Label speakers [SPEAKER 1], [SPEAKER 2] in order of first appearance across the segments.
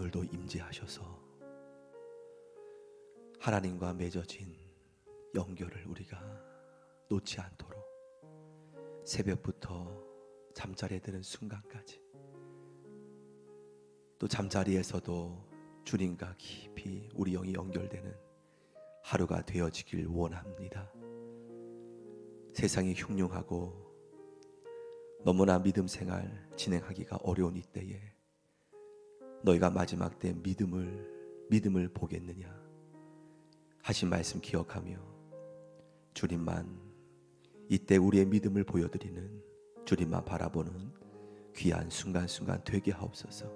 [SPEAKER 1] 오늘도 임재하셔서 하나님과 맺어진 연결을 우리가 놓지 않도록 새벽부터 잠자리에 드는 순간까지 또 잠자리에서도 주님과 깊이 우리 영이 연결되는 하루가 되어지길 원합니다. 세상이 흉흉하고 너무나 믿음 생활 진행하기가 어려운 이때에 너희가 마지막 때 믿음을 보겠느냐 하신 말씀 기억하며 주님만 이때 우리의 믿음을 보여드리는 주님만 바라보는 귀한 순간순간 되게 하옵소서.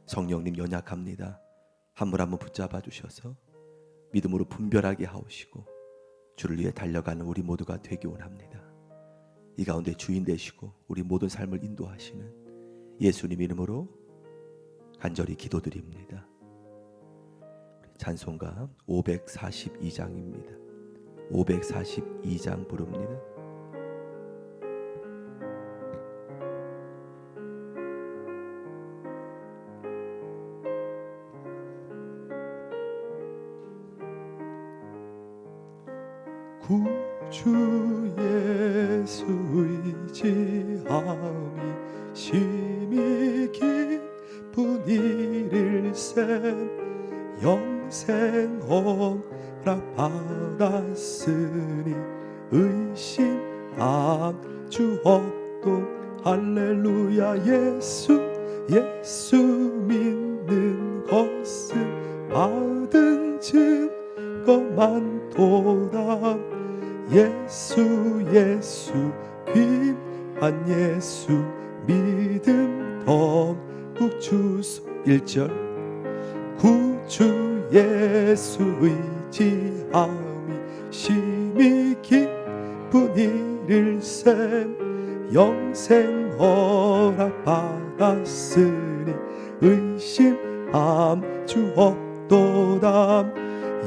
[SPEAKER 1] 성령님 연약합니다. 한 분 한 분 붙잡아 주셔서 믿음으로 분별하게 하오시고 주를 위해 달려가는 우리 모두가 되기 원합니다. 이 가운데 주인 되시고 우리 모든 삶을 인도하시는 예수님 이름으로 간절히 기도드립니다. 찬송가 542장입니다. 542장 부릅니다.
[SPEAKER 2] 구주 예수 의지함이 심히 깊은 일일세 영생 허락 받았으니 의심한 주 없도 할렐루야. 예수 믿는 것은 받은 증거만도다. 예수 귀한 예수 믿음 더욱 주소. 1절 구주 예수 의지함이 심히 깊은 일일세 영생 허락 받았으니 의심함 주 없도다.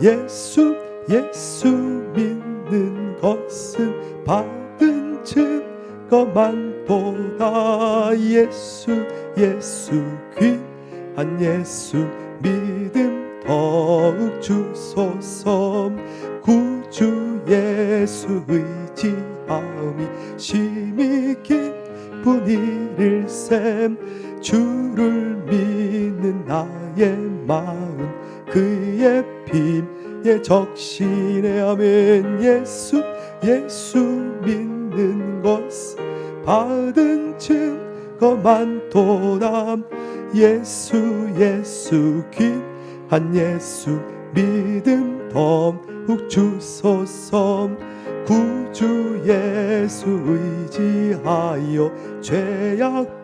[SPEAKER 2] 예수 믿는 것은 받은 증거만보다. 예수 귀한 예수 믿음 더욱 주소서. 구주 예수 의지함이 심히 깊은 일일세 주를 믿는 나의 마음 그의 빔에 적시네. 아멘. 예수 믿는 것은 받은 증거만도다. 예수 귀한 예수 믿음 더욱 주소서. 구주 예수 의지하여 죄악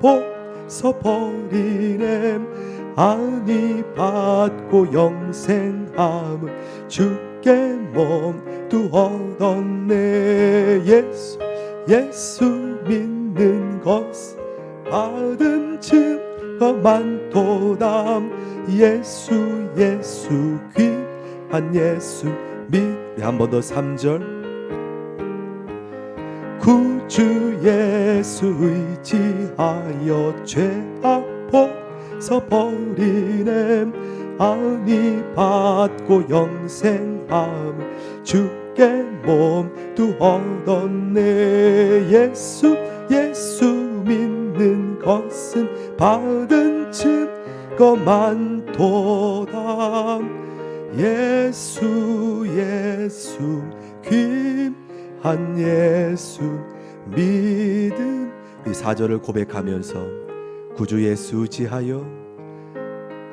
[SPEAKER 2] 벗어버리네. 안위 받고 영생함을 주께 몸도 얻었네. 예수 믿는 것은 받은 증거만도다. 예수 귀한 예수 한 번 더 3절 구주 예수 의지하여 죄악 벗어버리네. 안위 받고 영생함을 주께 몸도 얻었네. 예수 믿는 것은 받은 증거만도다. 예수 귀한 예수 믿음.
[SPEAKER 1] 이 4절을 고백하면서 구주 예수 의지하여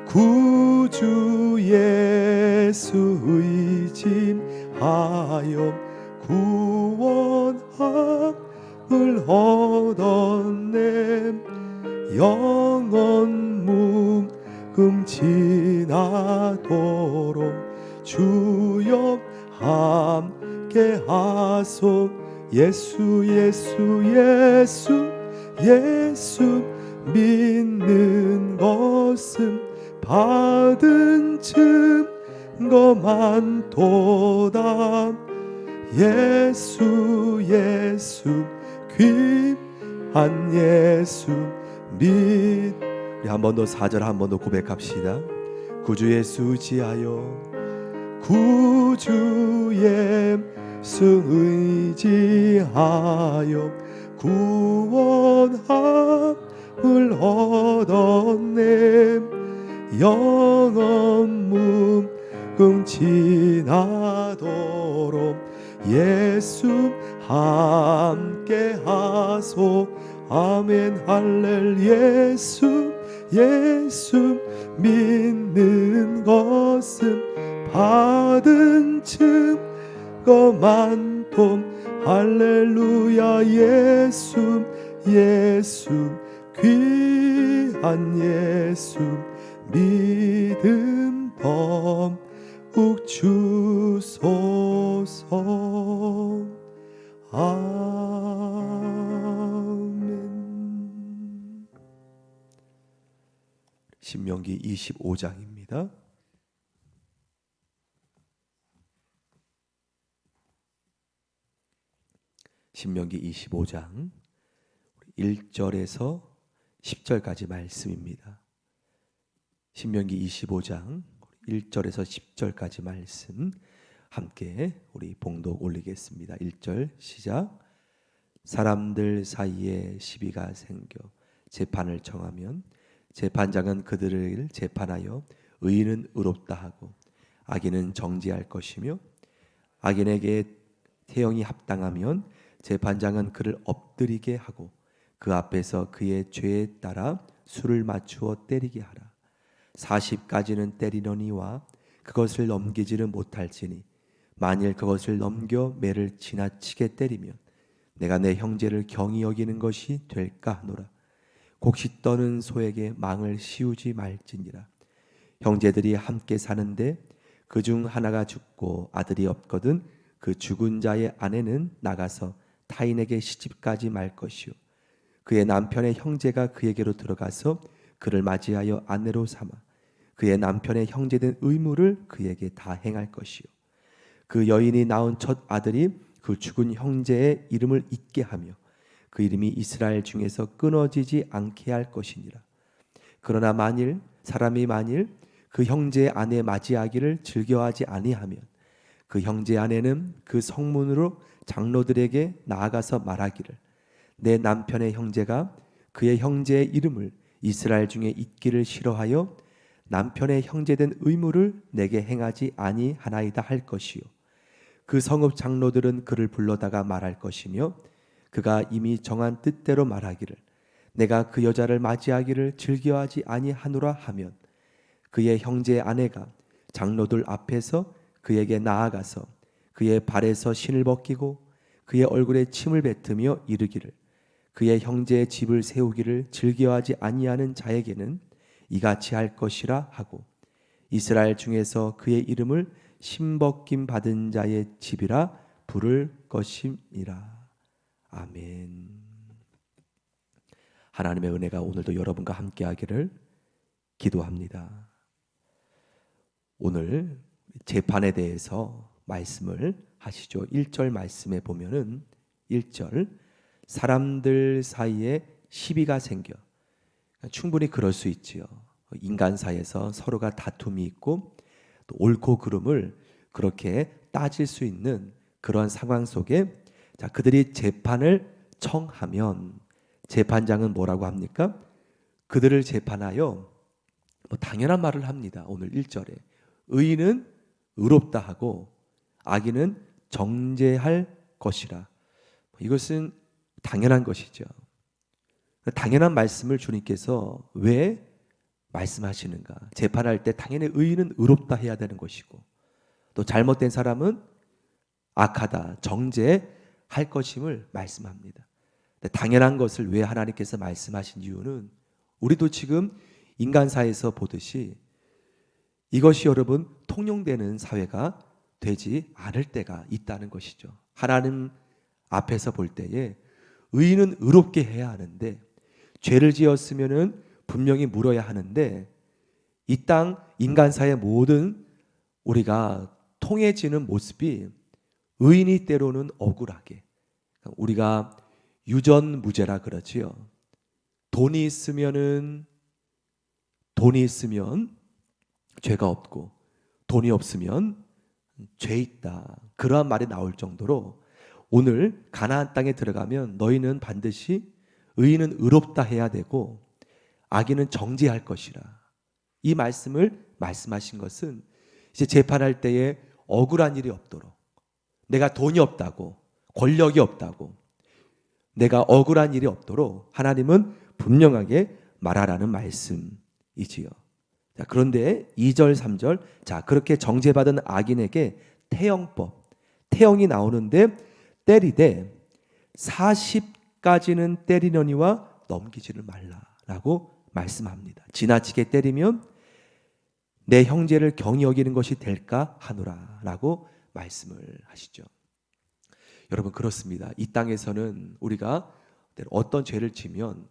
[SPEAKER 2] 구주 예수 의지하여 구원함을 얻었네. 영원 묵음 지나도록 주여 함께 하소. 예수 믿는 것은 받은 증거만도다. 예수 귀한 예수
[SPEAKER 1] 우리 한 번 더 4절 한 번 더 고백합시다. 구주 예수 지하여 구주 예수 의지하여 구원함을 얻었네. 영원 무궁 지나도록 예수 함께 하소. 아멘 할렐. 예수 믿는 것은 받은 증거 많돔. 할렐루야. 예수 귀한 예수 믿음 더욱 주소서. 아멘. 신명기 25장입니다. 신명기 25장 1절에서 10절까지 말씀입니다. 신명기 25장 1절에서 10절까지 말씀 함께 우리 봉독 올리겠습니다. 1절 시작. 사람들 사이에 시비가 생겨 재판을 정하면 재판장은 그들을 재판하여 의인은 의롭다 하고 악인은 정죄할 것이며, 악인에게 태형이 합당하면 재판장은 그를 엎드리게 하고 그 앞에서 그의 죄에 따라 수를 맞추어 때리게 하라. 40까지는 때리려니와 그것을 넘기지는 못할지니 만일 그것을 넘겨 매를 지나치게 때리면 내가 내 형제를 경히 여기는 것이 될까 하노라. 곡식 떠는 소에게 망을 씌우지 말지니라. 형제들이 함께 사는데 그중 하나가 죽고 아들이 없거든 그 죽은 자의 아내는 나가서 타인에게 시집가지 말 것이요, 그의 남편의 형제가 그에게로 들어가서 그를 맞이하여 아내로 삼아 그의 남편의 형제된 의무를 그에게 다 행할 것이요, 그 여인이 낳은 첫 아들이 그 죽은 형제의 이름을 잊게 하며 그 이름이 이스라엘 중에서 끊어지지 않게 할 것이니라. 그러나 사람이 만일 그 형제의 아내 맞이하기를 즐겨하지 아니하면 그 형제의 아내는 그 성문으로 장로들에게 나아가서 말하기를, 내 남편의 형제가 그의 형제의 이름을 이스라엘 중에 잊기를 싫어하여 남편의 형제된 의무를 내게 행하지 아니하나이다 할 것이요, 그 성읍 장로들은 그를 불러다가 말할 것이며 그가 이미 정한 뜻대로 말하기를, 내가 그 여자를 맞이하기를 즐겨하지 아니하노라 하면 그의 형제의 아내가 장로들 앞에서 그에게 나아가서 그의 발에서 신을 벗기고 그의 얼굴에 침을 뱉으며 이르기를, 그의 형제의 집을 세우기를 즐겨하지 아니하는 자에게는 이같이 할 것이라 하고 이스라엘 중에서 그의 이름을 신벗김 받은 자의 집이라 부를 것임이라. 아멘. 하나님의 은혜가 오늘도 여러분과 함께하기를 기도합니다. 오늘 재판에 대해서 말씀을 하시죠. 1절 말씀에 보면은 1절, 사람들 사이에 시비가 생겨. 충분히 그럴 수 있지요. 인간 사이에서 서로가 다툼이 있고 또 옳고 그름을 그렇게 따질 수 있는 그런 상황 속에 그들이 재판을 청하면 재판장은 뭐라고 합니까? 그들을 재판하여 당연한 말을 합니다. 오늘 1절에 의인은 의롭다 하고 악인은 정죄할 것이라. 이것은 당연한 것이죠. 당연한 말씀을 주님께서 왜 말씀하시는가? 재판할 때 당연히 의인은 의롭다 해야 되는 것이고 또 잘못된 사람은 악하다, 정죄할 것임을 말씀합니다. 당연한 것을 왜 하나님께서 말씀하신 이유는 우리도 지금 인간사에서 보듯이 이것이 여러분 통용되는 사회가 되지 않을 때가 있다는 것이죠. 하나님 앞에서 볼 때에 의인은 의롭게 해야 하는데 죄를 지었으면은 분명히 물어야 하는데 이 땅 인간사의 모든 우리가 통해지는 모습이 의인이 때로는 억울하게, 우리가 유전무죄라 그러지요. 돈이 있으면은 돈이 있으면 죄가 없고 돈이 없으면 죄 있다. 그러한 말이 나올 정도로 오늘 가나안 땅에 들어가면 너희는 반드시 의인은 의롭다 해야 되고 악인은 정죄할 것이라. 이 말씀을 말씀하신 것은 이제 재판할 때에 억울한 일이 없도록, 내가 돈이 없다고, 권력이 없다고, 내가 억울한 일이 없도록 하나님은 분명하게 말하라는 말씀이지요. 자, 그런데 2절 3절, 자, 그렇게 정죄받은 악인에게 태형이 나오는데 때리되 40까지는 때리려니와 넘기지를 말라라고 말씀합니다. 지나치게 때리면 내 형제를 경히 여기는 것이 될까 하노라라고 말씀을 하시죠. 여러분, 그렇습니다. 이 땅에서는 우리가 어떤 죄를 지면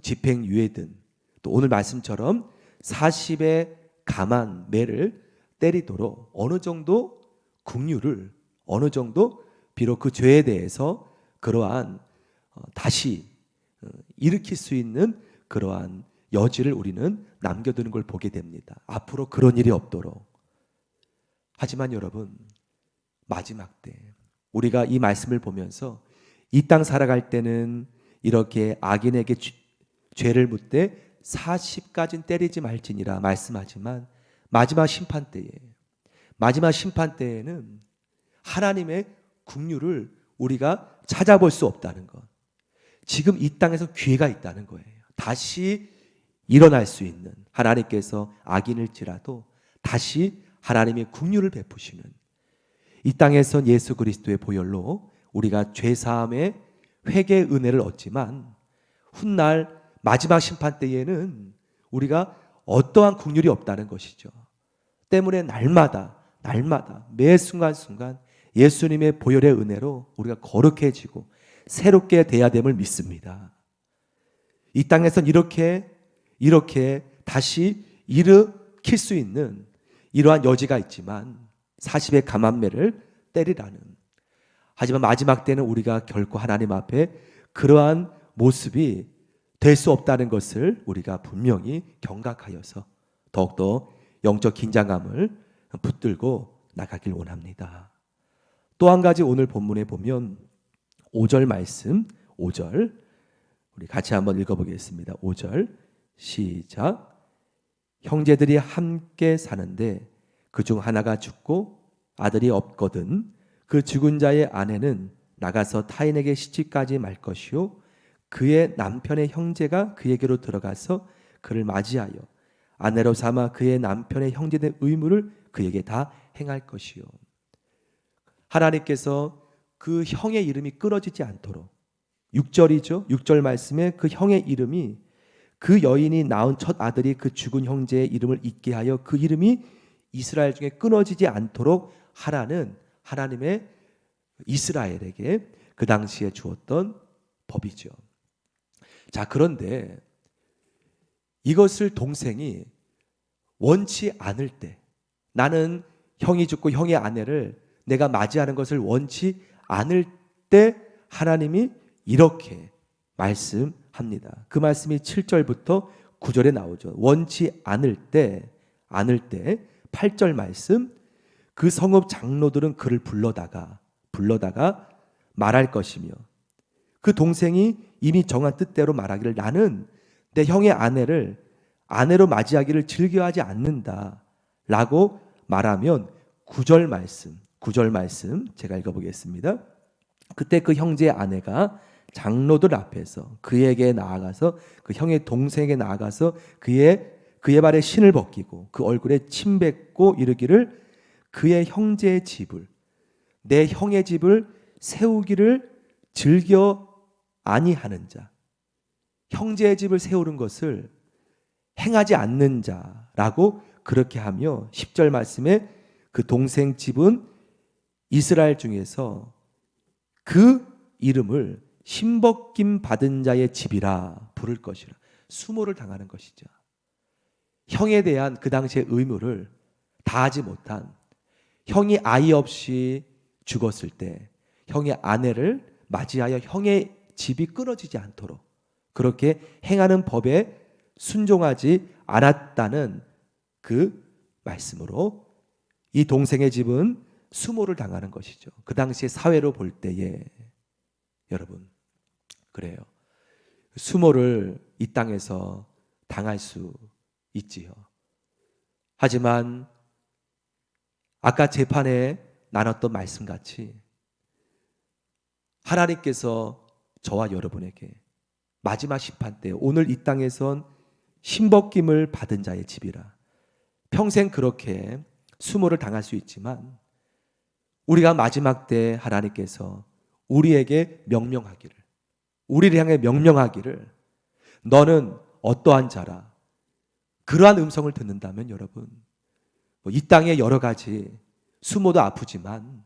[SPEAKER 1] 집행유예든 또 오늘 말씀처럼 40의 감한 매를 때리도록 어느 정도 긍휼을, 어느 정도 비록 그 죄에 대해서 그러한 다시 일으킬 수 있는 그러한 여지를 우리는 남겨두는 걸 보게 됩니다. 앞으로 그런 일이 없도록. 하지만 여러분, 마지막 때 우리가 이 말씀을 보면서 이 땅 살아갈 때는 이렇게 악인에게 죄를 묻되 40까지는 때리지 말지니라 말씀하지만 마지막 심판 때에는 하나님의 긍휼을 우리가 찾아볼 수 없다는 것. 지금 이 땅에서 기회가 있다는 거예요. 다시 일어날 수 있는, 하나님께서 악인일지라도 다시 하나님의 긍휼을 베푸시는, 이 땅에선 예수 그리스도의 보혈로 우리가 죄사함의 회개의 은혜를 얻지만 훗날 마지막 심판 때에는 우리가 어떠한 긍휼이 없다는 것이죠. 때문에 날마다 매 순간순간 예수님의 보혈의 은혜로 우리가 거룩해지고 새롭게 돼야 됨을 믿습니다. 이 땅에선 이렇게 다시 일으킬 수 있는 이러한 여지가 있지만 40의 감한매를 때리라는, 하지만 마지막 때는 우리가 결코 하나님 앞에 그러한 모습이 될 수 없다는 것을 우리가 분명히 경각하여서 더욱더 영적 긴장감을 붙들고 나가길 원합니다. 또 한 가지 오늘 본문에 보면 5절 말씀, 5절 우리 같이 한번 읽어보겠습니다. 5절 시작. 형제들이 함께 사는데 그중 하나가 죽고 아들이 없거든 그 죽은 자의 아내는 나가서 타인에게 시집가지 말 것이요 그의 남편의 형제가 그에게로 들어가서 그를 맞이하여 아내로 삼아 그의 남편의 형제된 의무를 그에게 다 행할 것이요. 하나님께서 그 형의 이름이 끊어지지 않도록, 6절이죠. 6절 말씀에 그 형의 이름이, 그 여인이 낳은 첫 아들이 그 죽은 형제의 이름을 잊게 하여 그 이름이 이스라엘 중에 끊어지지 않도록 하라는 하나님의 이스라엘에게 그 당시에 주었던 법이죠. 자, 그런데 이것을 동생이 원치 않을 때, 나는 형이 죽고 형의 아내를 내가 맞이하는 것을 원치 않을 때 하나님이 이렇게 말씀합니다. 그 말씀이 7절부터 9절에 나오죠. 원치 않을 때 8절 말씀, 그 성읍 장로들은 그를 불러다가 말할 것이며 그 동생이 이미 정한 뜻대로 말하기를 나는 내 형의 아내를 아내로 맞이하기를 즐겨하지 않는다 라고 말하면 9절 말씀 제가 읽어보겠습니다. 그때 그 형제의 아내가 장로들 앞에서 그에게 나아가서 그 형의 동생에게 나아가서 그의 발에 신을 벗기고 그 얼굴에 침 뱉고 이르기를 그의 형제의 집을, 내 형의 집을 세우기를 즐겨 아니하는 자, 형제의 집을 세우는 것을 행하지 않는 자라고 그렇게 하며 10절 말씀에 그 동생 집은 이스라엘 중에서 그 이름을 신벗김 받은 자의 집이라 부를 것이라, 수모를 당하는 것이죠. 형에 대한 그 당시의 의무를 다하지 못한, 형이 아이 없이 죽었을 때 형의 아내를 맞이하여 형의 집이 끊어지지 않도록 그렇게 행하는 법의 순종하지 않았다는 그 말씀으로 이 동생의 집은 수모를 당하는 것이죠. 그 당시에 사회로 볼 때에 여러분 그래요. 수모를 이 땅에서 당할 수 있지요. 하지만 아까 재판에 나눴던 말씀같이 하나님께서 저와 여러분에게 마지막 심판 때 오늘 이 땅에선 신벗김을 받은 자의 집이라 평생 그렇게 수모를 당할 수 있지만 우리가 마지막 때 하나님께서 우리에게 명령하기를, 우리를 향해 명령하기를 너는 어떠한 자라, 그러한 음성을 듣는다면 여러분 이 땅에 여러 가지 수모도 아프지만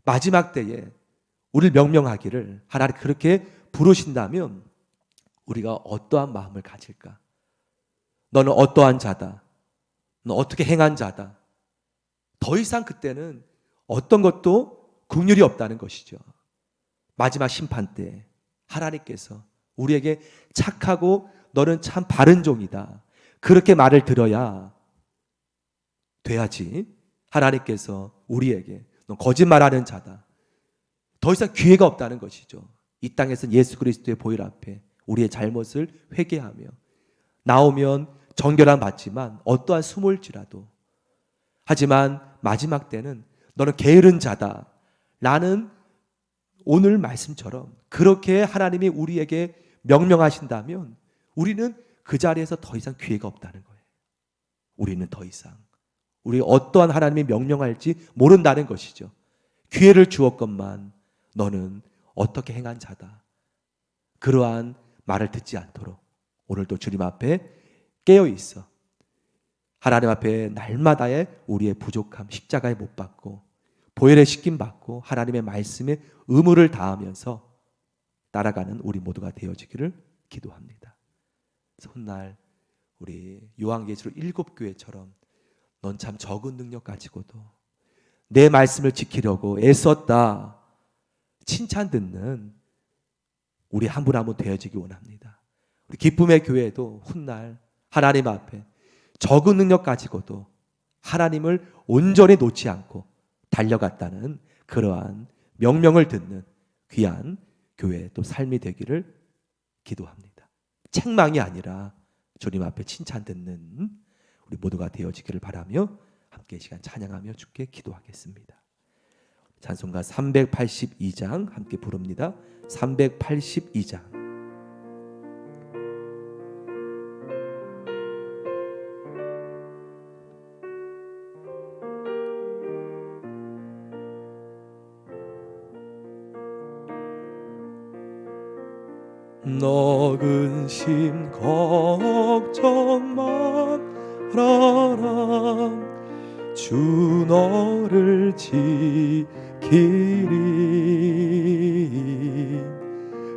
[SPEAKER 1] 마지막 때에 우리를 명령하기를 하나님 그렇게 부르신다면 우리가 어떠한 마음을 가질까? 너는 어떠한 자다, 너 어떻게 행한 자다. 더 이상 그때는 어떤 것도 긍휼이 없다는 것이죠. 마지막 심판 때 하나님께서 우리에게 착하고 너는 참 바른 종이다, 그렇게 말을 들어야 돼야지 하나님께서 우리에게 너 거짓말하는 자다, 더 이상 기회가 없다는 것이죠. 이 땅에서 예수 그리스도의 보혈 앞에 우리의 잘못을 회개하며 나오면 정결함 받지만 어떠한 수모일지라도, 하지만 마지막 때는 너는 게으른 자다 라는 오늘 말씀처럼 그렇게 하나님이 우리에게 명령하신다면 우리는 그 자리에서 더 이상 기회가 없다는 거예요. 우리는 더 이상 우리 어떠한 하나님이 명령할지 모른다는 것이죠. 기회를 주었건만 너는 어떻게 행한 자다, 그러한 말을 듣지 않도록 오늘도 주님 앞에 깨어 있어 하나님 앞에 날마다의 우리의 부족함 십자가에 못 박고 보혈의 씻김 받고 하나님의 말씀에 의무를 다하면서 따라가는 우리 모두가 되어지기를 기도합니다. 그래서 훗날 우리 요한계시록 7교회처럼 넌 참 적은 능력 가지고도 내 말씀을 지키려고 애썼다 칭찬 듣는 우리 한 분 한 분 되어지기 원합니다. 우리 기쁨의 교회도 훗날 하나님 앞에 적은 능력 가지고도 하나님을 온전히 놓지 않고 달려갔다는 그러한 명령을 듣는 귀한 교회 또 삶이 되기를 기도합니다. 책망이 아니라 주님 앞에 칭찬 듣는 우리 모두가 되어지기를 바라며 함께 이 시간 찬양하며 주께 기도하겠습니다. 찬송가 382장 함께 부릅니다. 382장.
[SPEAKER 2] 너 근심 걱정 말아라 주 너를 지키리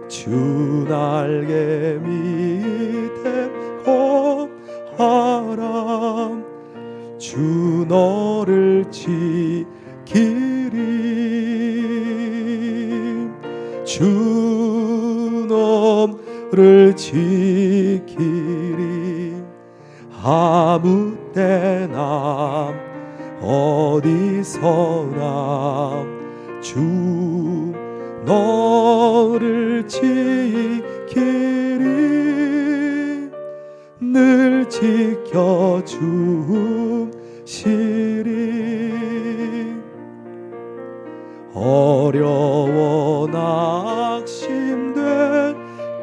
[SPEAKER 2] 주 날개 밑에 거하라 주 너를 지키리 주 너를 지키리 아무 때나 어디서나 주 너를 지키리 늘 지켜주시리 어려워 낙심될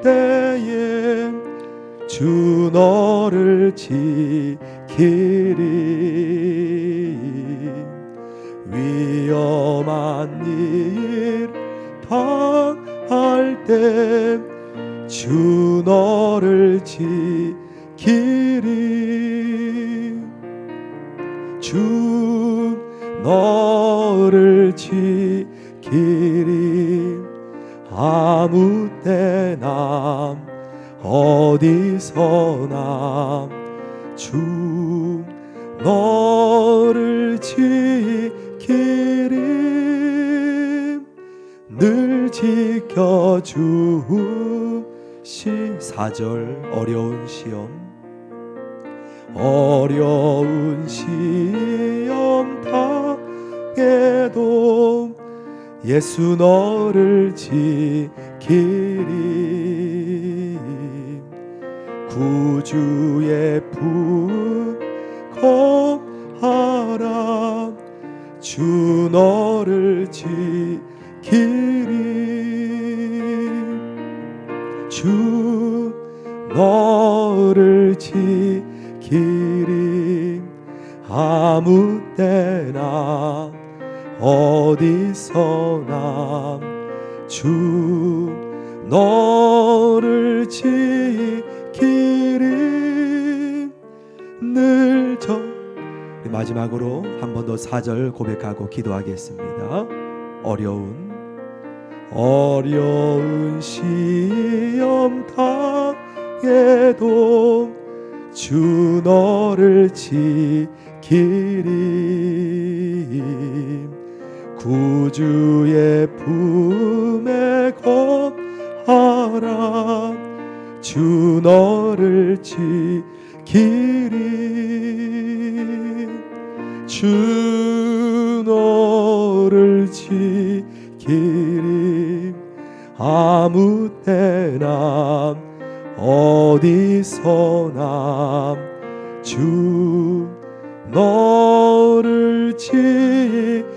[SPEAKER 2] 때에 주 너를 지키리 위험한 일 당할 때 주 너를 지키리 주 너를 지키리 아무 때나 어디서나 주 너를 지키리 늘 지켜주시
[SPEAKER 1] 4절 어려운 시험
[SPEAKER 2] 어려운 시험 당해도 예수 너를 지키리. 구주의 품 거하라. 주 너를 지키리. 주 너를 지키리. 아무 때나 어디서나 주 너를 지키리. 늘 저 마지막으로 한 번 더 4절 고백하고 기도하겠습니다. 어려운 시험 당해도 주 너를 지키리. 구주의 품에 거하라. 주 너를 지키리. 주 너를 지키리. 아무 때나 어디서나 주 너를 지키리.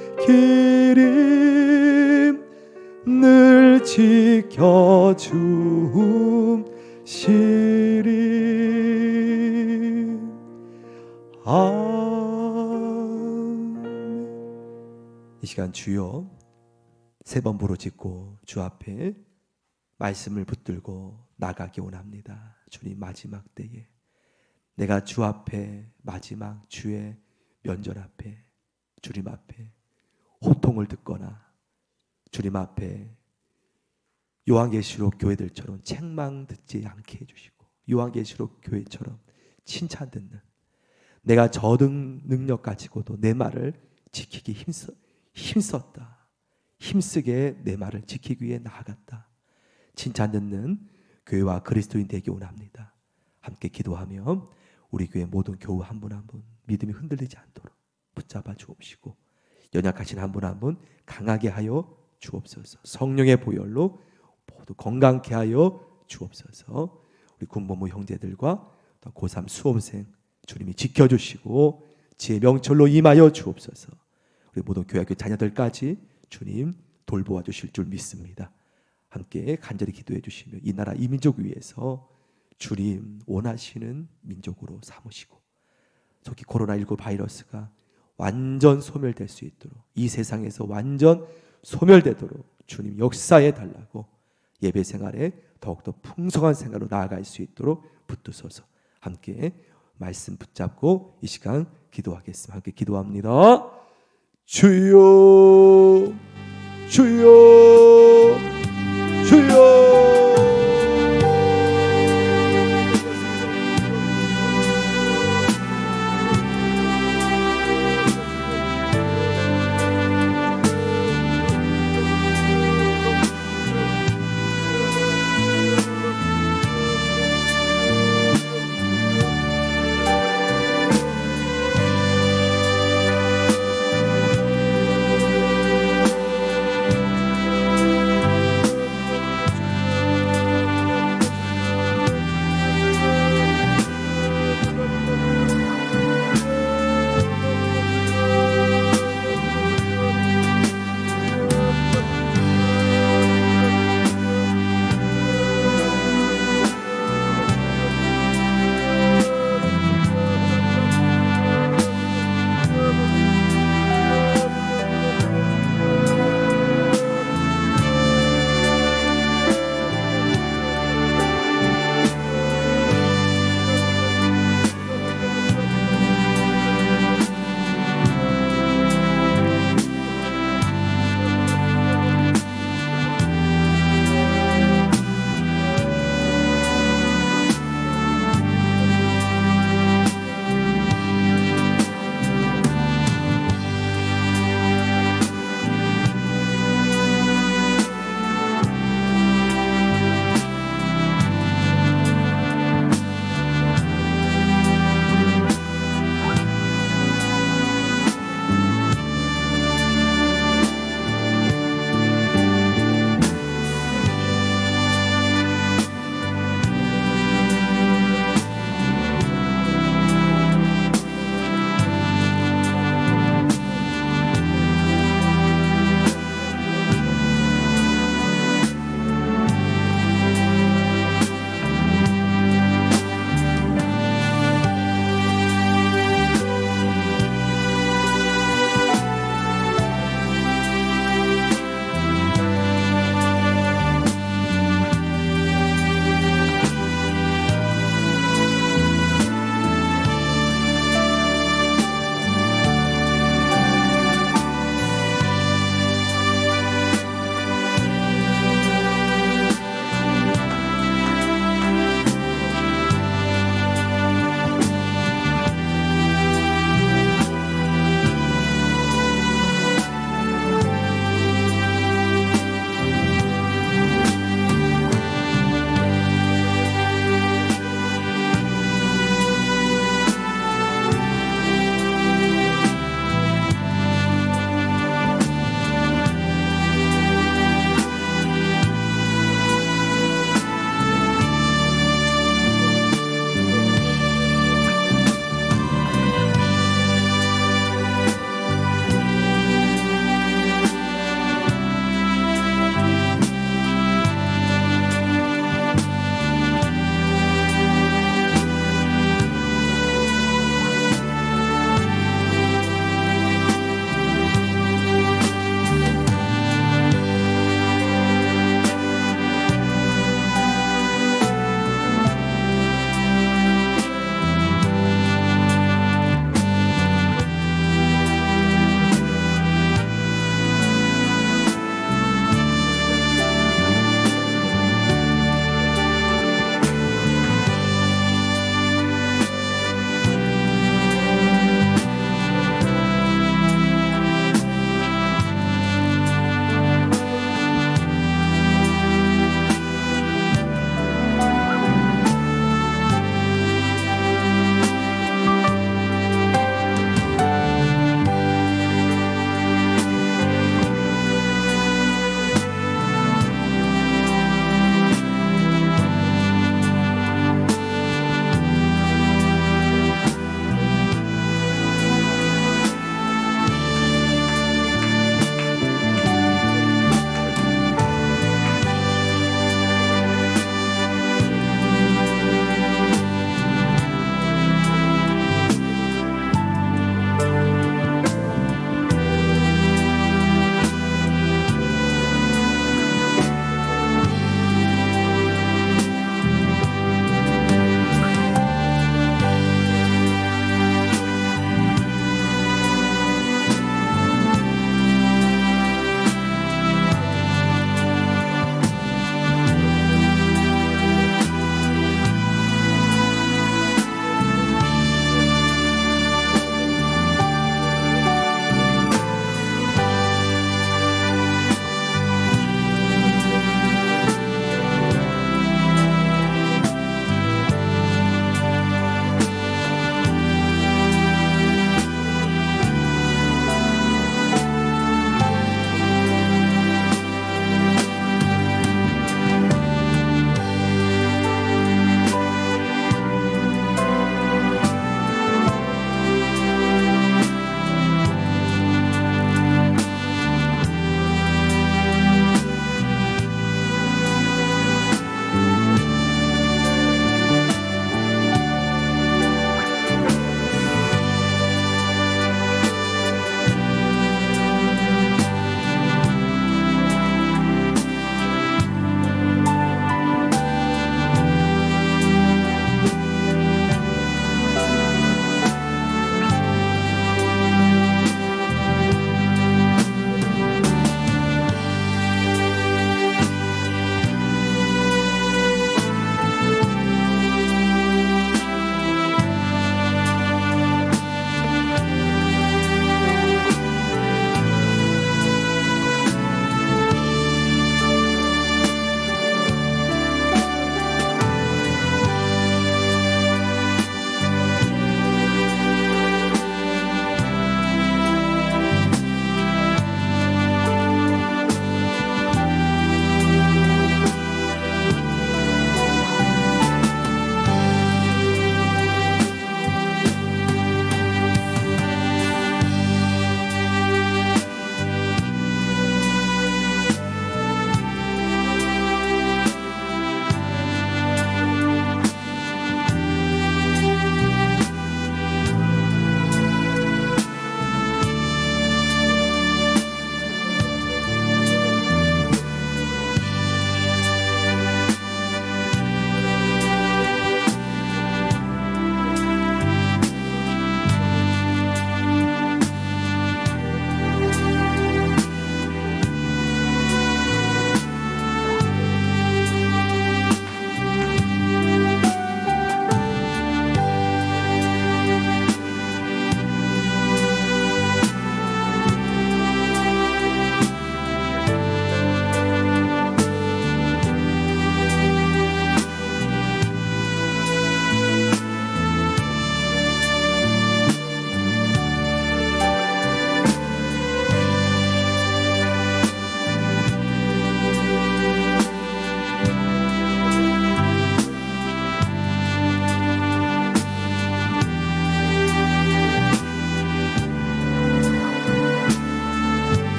[SPEAKER 2] 늘 지켜주시리. 이 시간 주여 세 번 부르짖고 주 앞에 말씀을 붙들고 나가기 원합니다. 주님, 마지막 때에 내가 주 앞에 마지막 주의 면전 앞에 주님 앞에 호통을 듣거나 주님 앞에 요한계시록 교회들처럼 책망 듣지 않게 해주시고 요한계시록 교회처럼 칭찬 듣는 내가 저등 능력 가지고도 내 말을 지키기 힘썼다. 힘쓰게 내 말을 지키기 위해 나아갔다. 칭찬 듣는 교회와 그리스도인 되기 원합니다. 함께 기도하며 우리 교회 모든 교우 한 분 한 분 믿음이 흔들리지 않도록 붙잡아 주옵시고 연약하신 한 분 한 분 강하게 하여 주옵소서. 성령의 보혈로 모두 건강케 하여 주옵소서. 우리 군복무 형제들과 또 고3 수험생 주님이 지켜주시고 지혜 명철로 임하여 주옵소서. 우리 모든 교회학교 자녀들까지 주님 돌보아 주실 줄 믿습니다. 함께 간절히 기도해 주시며 이 나라 이 민족 위해서 주님 원하시는 민족으로 삼으시고 특히 코로나19 바이러스가 완전 소멸될 수 있도록 이 세상에서 완전 소멸되도록 주님 역사해 달라고 예배 생활에 더욱더 풍성한 생활로 나아갈 수 있도록 붙드소서. 함께 말씀 붙잡고 이 시간 기도하겠습니다. 함께 기도합니다. 주여 주여